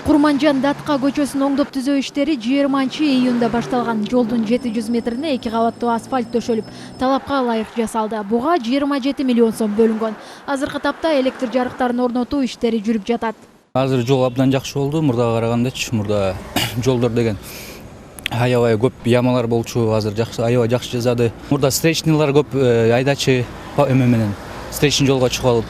Курманжан Датка көчөсүн оңдоп түзөө иштери 20-июнда башталган. Жолдун 700 метрине 2 кабаттуу асфальт төшөлүп, талапка ылайык жасалды. Буга 27 миллион сом бөлүнгөн. Азыркы тапта электр жарыктарын орнотуу иштери жүрүп жатат. Азыр жол абдан жакшы болду, мурдага карагандачы. Мурда жолдор деген аябай көп ямалар болчу, азыр жакшы, аябай жакшы жасады. Мурда встречныйлар көп, айдачы менен встречный жолго чыгып алып.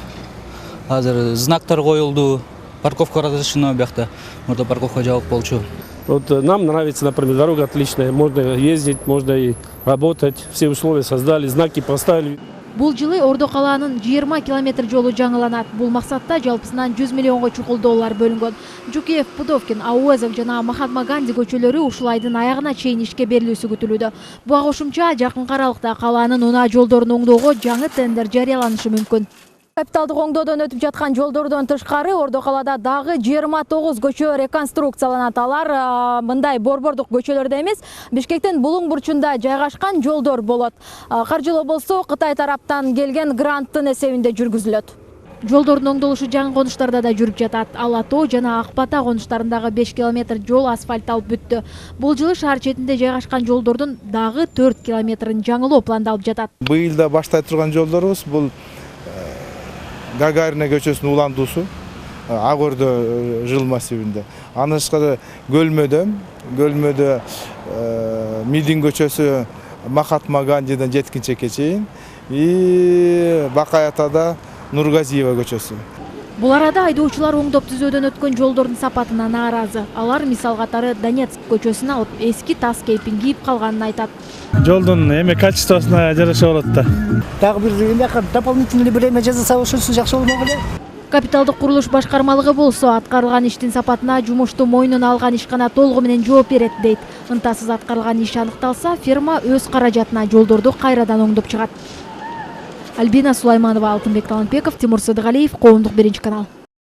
Азыр знактар коюлду. Парковка разрешена, бяхта. Мурда парковка жабык болчу. Вот нам нравится, например, дорога отличная. Можно ездить, можно и работать. Все условия создали, знаки поставили. Бул жылы Ордо калаанын 20 километр жолу жаңыланат. Бул максатта жалпысынан 100 миллионго чукул доллар бөлүнгөн. Жукиев, Пудовкин, Ауэзов жана Махатма Ганди көчөлөрү ушул айдын аягына чейин ишке берилүүсү күтүлүүдө. Буга кошумча жакынкы аралыкта калаанын унаа жолдорун оңдоого жаңы тендер жарыяланышы мүмкүн. Капиталдык оңдоодон өтүп жаткан жолдордон тышкары Ордо калаада дагы 29 көчө реконструкцияланат. Алар мындай борбордук көчөлөрдө эмес, Бишкектин булуң бурчунда жайгашкан жолдор болот. Каржылоо болсо Кытай тараптан келген гранттын эсебинде жүргүзүлөт. Жолдордун оңдолушу жаңы конуштарда да жүрүп жатат. Ала Тоо жана Ак Бата конуштарындагы 5 километр жол асфальтталып бүттү. Бул жылы шаар четинде жайгашкан жолдордун дагы 4 километрин жаңылоо пландалып жатат. Быйылда баштай турган жолдорубуз бул Гагарина көчөсүнүн уландуусу Ак Өрдө жыл массивинде. Анын тышкары Гөлмөдө Мидин көчөсү Махатма Гандиден жеткинчекке чейин и Бакаятада Нургазиева көчөсү. Бул арада айдоочулар оңдоп түзөөдөн өткөн жолдордун сапатына нааразы. Алар мисал катары Донецк көчөсүн алып, эски тас кейпин кийип калганын айтат. Жолдун эме качествосуна жараша болот да. Дагы бир дополнительный время жасаса ошонусу жакшы болмок эле. Капиталдык курулуш башкармалыгы болсо аткарылган иштин сапатына жумушту мойнуна алган ишкана толугу менен жооп берет дейт. Ынтасыз аткарылган иш аныкталса, фирма өз каражатына жолдорду кайрадан оңдоп чыгат. Альбина Сулайманова, Алтынбек Таланбеков, Тимур Сыдыгалиев, Коомдук 1 канал.